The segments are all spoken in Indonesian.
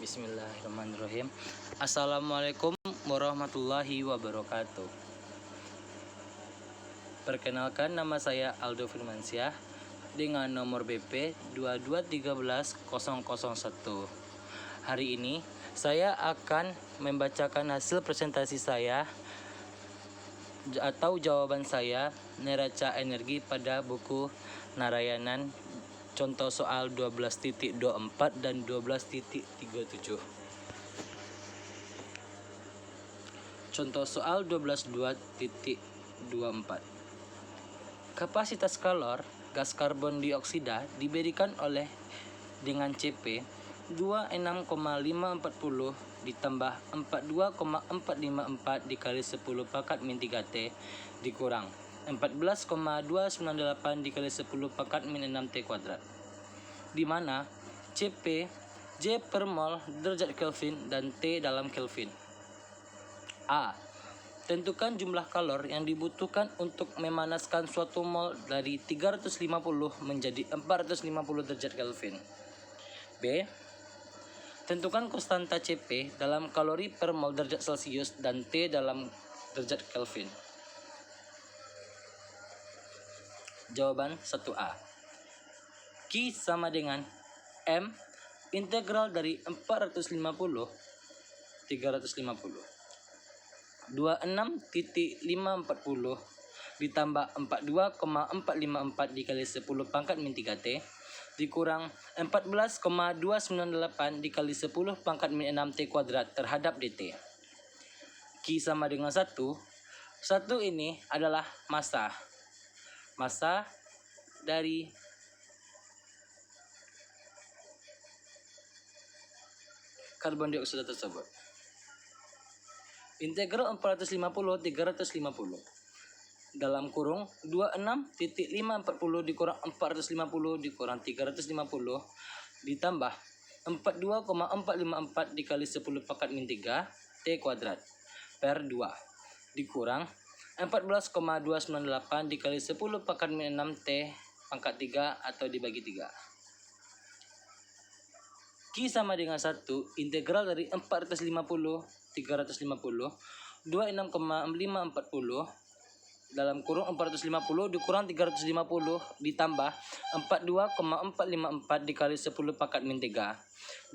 Bismillahirrahmanirrahim. Assalamualaikum warahmatullahi wabarakatuh. Perkenalkan, nama saya Aldo Firmansyah dengan nomor BP 2213001. Hari ini saya akan membacakan hasil presentasi saya atau jawaban saya neraca energi pada buku Narayanan, contoh soal 12.24 dan 12.37. Contoh soal 12.24. Kapasitas kalor gas karbon dioksida diberikan oleh dengan CP 26,540 ditambah 42,454 dikali 10 pangkat min 3T dikurang 14,298 dikali 10 pangkat min 6T kuadrat, di mana CP J per mol derajat Kelvin dan T dalam Kelvin. A. Tentukan jumlah kalor yang dibutuhkan untuk memanaskan suatu mol dari 350 menjadi 450 derajat Kelvin. B. Tentukan konstanta CP dalam kalori per mol derajat Celcius dan T dalam derajat Kelvin. Jawaban 1A. Q sama dengan M integral dari 450 26.540 ditambah 42,454 dikali 10 pangkat min 3T dikurang 14,298 dikali 10 pangkat min 6T kuadrat terhadap DT. Q sama dengan 1. 1 ini adalah massa dari karbon dioksida tersebut. Integral 450 350 dalam kurung 26.540 dikurang 450 dikurang 350 ditambah 42,454 dikali 10 pangkat min 3 T kuadrat per 2 dikurang 14,298 dikali 10 pangkat min 6 T pangkat 3 atau dibagi 3. Q sama dengan 1 integral dari 450 350 26,540 dalam kurung 450 dikurang 350 ditambah 42,454 dikali 10 pangkat min 3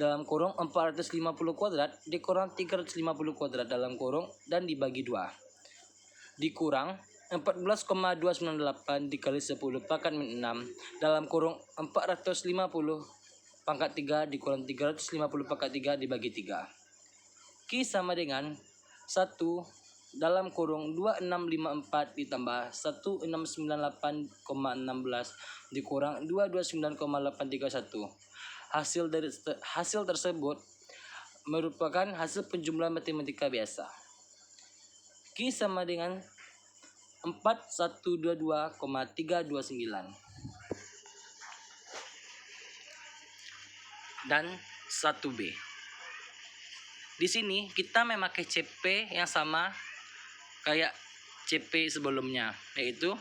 dalam kurung 450 kuadrat dikurang 350 kuadrat dalam kurung dan dibagi 2 dikurang 14,298 dikali 10 pangkat min 6 dalam kurung 450 pangkat 3 dikurang 350 pangkat 3 dibagi 3. Q sama dengan 1 dalam kurung 2654 ditambah 1698,16 dikurang 229,831. Hasil tersebut merupakan hasil penjumlahan matematika biasa. Q sama dengan 4122,329 dan 1B. Di sini kita memakai CP yang sama kayak CP sebelumnya, yaitu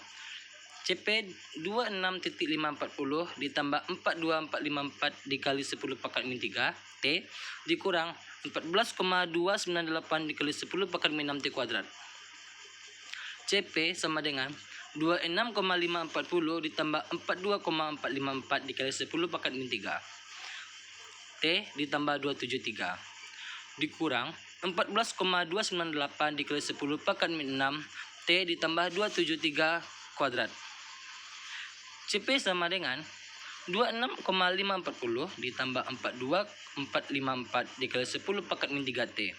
CP 26.540 ditambah 42454 dikali 10 pangkat min 3 T dikurang 14,298 dikali 10 pangkat min 6 T kuadrat. CP sama dengan 26,540 ditambah 42,454 dikali 10 pangkat min 3 T ditambah 273 dikurang 14,298 dikali 10 pangkat min 6 T ditambah 273 kuadrat. CP sama dengan 26,540 ditambah 42454 dikali 10 pangkat min 3 T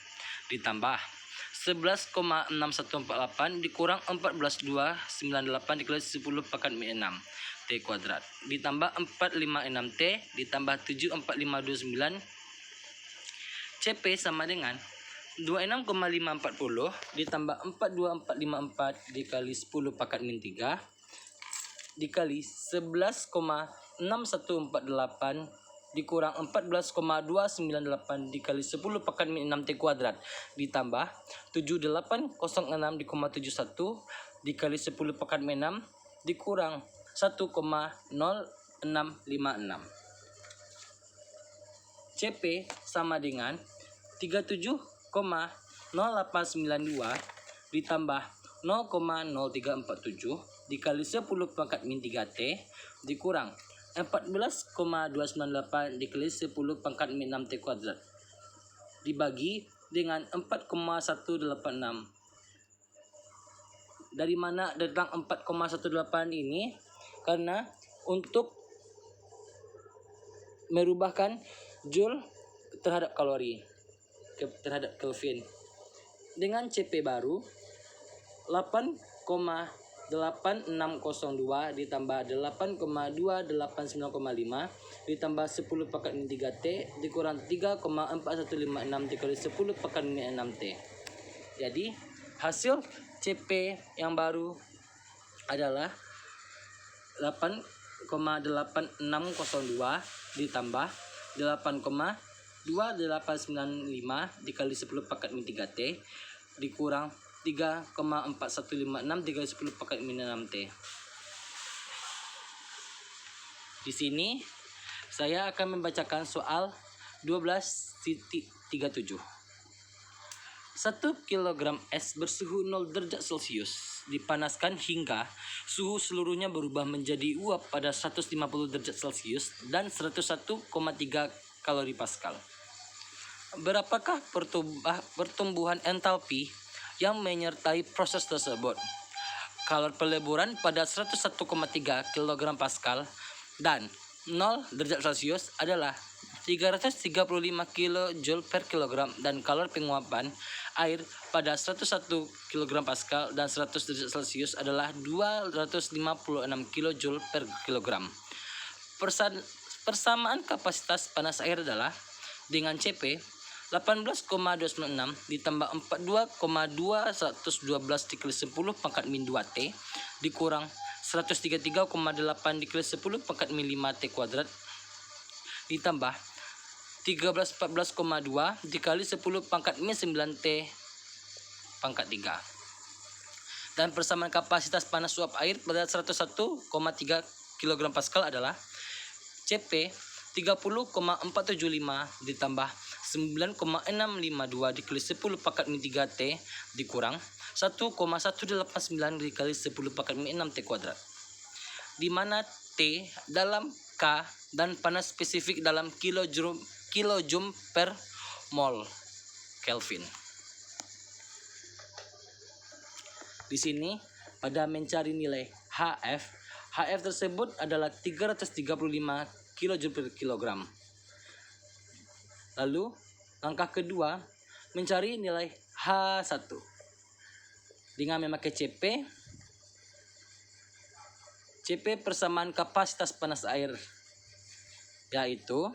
ditambah 11,6148 dikurang 14298 dikali 10 pangkat min 6 T kuadrat ditambah 456 T ditambah 74529. CP sama dengan 26,540 ditambah 42454 dikali 10 pangkat min 3 dikali 11,6148 dikurang 14,298 dikali 10 pangkat min 6 T kuadrat ditambah 7806,71 dikali 10 pangkat min 6 dikurang 1,0656. CP sama dengan 37,0892 ditambah 0,0347 dikali 10 pangkat min 3T dikurang 14,298 dikali 10 pangkat min 6T kuadrat dibagi dengan 4,186. Dari mana datang 4,188 ini? Karena untuk merubahkan joule terhadap kalori terhadap Kelvin. Dengan CP baru 8,8602 ditambah 8,2895 ditambah 10 pangkat min 3T dikurang 3,4156 dikali 10 pangkat min 6T. Jadi hasil CP yang baru adalah 8,8602 ditambah 8,2895 dikali 10 pangkat min 3T dikurang 3,4156 dikali 10 pangkat min 6T. Di sini saya akan membacakan soal 12.37. 1 kg es bersuhu 0 derajat Celcius dipanaskan hingga suhu seluruhnya berubah menjadi uap pada 150 derajat Celcius dan 101,3 kalori Pascal. Berapakah pertumbuhan entalpi yang menyertai proses tersebut? Kalori peleburan pada 101,3 kg Pascal dan 0 derajat Celcius adalah 335 kJ per kilogram dan kalori penguapan air pada 101 kg Pascal dan 100 derajat Celcius adalah 256 kJ per kilogram. Persamaan kapasitas panas air adalah dengan CP 18,296 ditambah 42,212 dikali 10 pangkat min 2T dikurang 133,8 dikali 10 pangkat min 5T kuadrat ditambah 1314,2 dikali 10 pangkat min 9T pangkat 3. Dan persamaan kapasitas panas uap air pada 101,3 kg Pascal adalah CP 30,475 ditambah 9,652 dikali 10 pangkat min 3T dikurang 1,189 dikali 10 pangkat min 6T kuadrat. Di mana T dalam K dan panas spesifik dalam kilojoule per mol Kelvin. Di sini pada mencari nilai HF tersebut adalah 335 kJ per kilogram. Lalu langkah kedua mencari nilai H1 dengan memakai CP persamaan kapasitas panas air, yaitu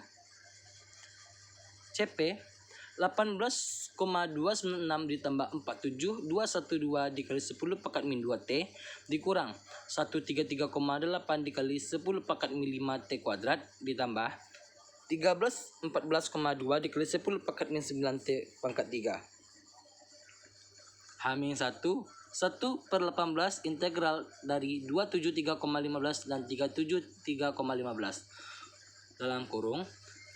CP 18,296 ditambah 47212 dikali 10 pangkat min 2T dikurang 133,8 dikali 10 pangkat min 5T kuadrat ditambah 1314,2 dikali 10 pangkat min 9T pangkat 3. H-1 1/18 integral dari 273,15 dan 373,15 dalam kurung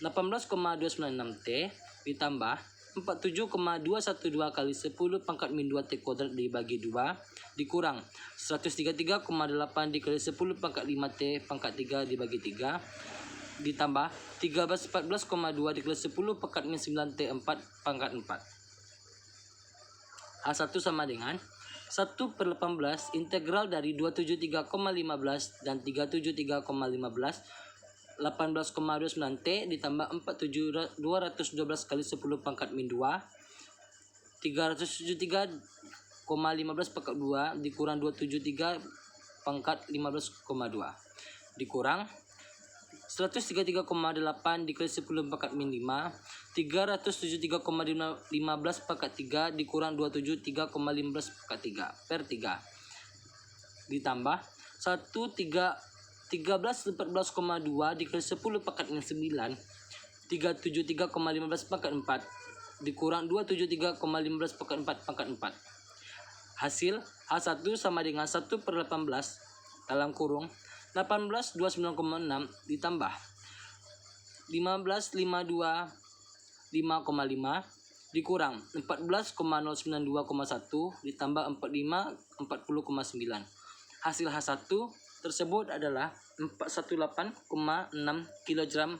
18,296T ditambah 47,212 kali 10 pangkat min 2T kuadrat dibagi 2 dikurang 133,8 dikali 10 pangkat 5T pangkat 3 dibagi 3 ditambah 1314,2 dikali 10 pangkat min 9T 4 pangkat 4. H1 sama dengan 1/18 integral dari 273,15 dan 373,15 18,29T ditambah 212 kali 10 pangkat min 2 373,15 pangkat 2 dikurang 273 pangkat 15,2 dikurang 133,8 dikali 10 pangkat min 5 373,15 pangkat 3 dikurang 273,15 pangkat 3 per 3 ditambah 1314,2 dikali 10 pangkat min 9 373,15 pangkat 4 dikurang 273,15 pangkat 4 pangkat 4. Hasil H1 sama dengan 1/18 dalam kurung 1829,6 ditambah 1552 dikurang 14,092,1 ditambah 40,9. Hasil H1 tersebut adalah 418,6 kilojoule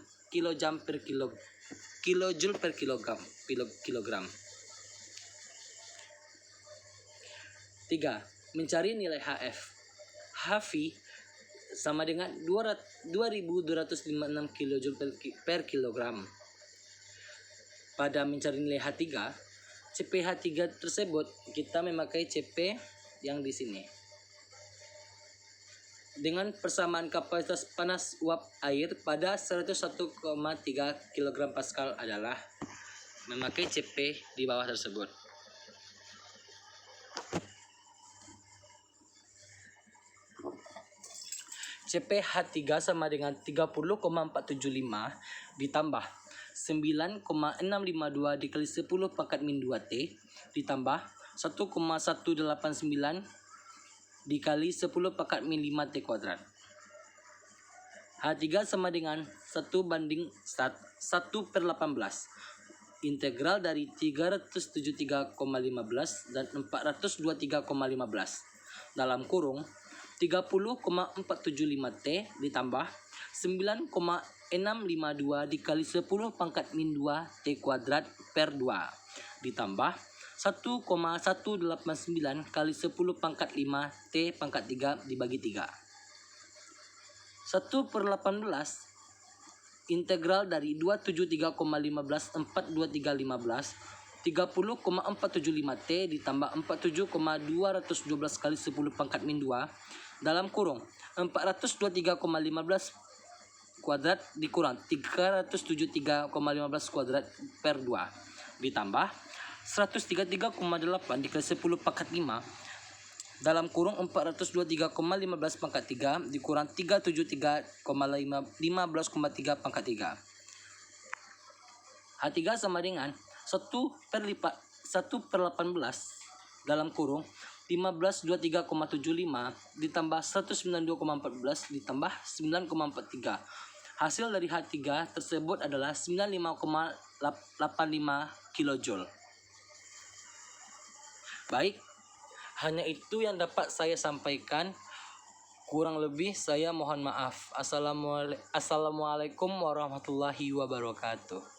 per kilogram. 3. Mencari nilai HF. HV sama dengan 2256 kilojoule per kilogram. Pada mencari nilai H3, CpH3 tersebut kita memakai Cp yang di sini. Dengan persamaan kapasitas panas uap air pada 101,3 kg Pascal adalah memakai Cp di bawah tersebut. CpH3 sama dengan 30,475 ditambah 9,652 dikali 10 pangkat min 2T ditambah 1,189 dikali 10 pangkat min 5T kuadrat. H3 sama dengan 1/1/18. Integral dari 373,15 dan 423,15 dalam kurung 30,475T ditambah 9,652 dikali 10 pangkat min 2T kuadrat per 2 ditambah 1,189 kali 10 pangkat 5T pangkat 3 dibagi 3. 1/18 integral dari 273,15 42315 30,475T ditambah 47,212 kali 10 pangkat min 2 dalam kurung 423,15 kuadrat dikurang 373,15 kuadrat per 2 ditambah 133,8 dikali 10 pangkat 5 dalam kurung 423,15 pangkat 3 dikurang 373,15,3 pangkat 3. H3 sama dengan 1/18 dalam kurung 1523,75 ditambah 192,14 ditambah 9,43. Hasil dari H3 tersebut adalah 95,85 kilojoule. Baik, hanya itu yang dapat saya sampaikan. Kurang lebih saya mohon maaf. Assalamualaikum warahmatullahi wabarakatuh.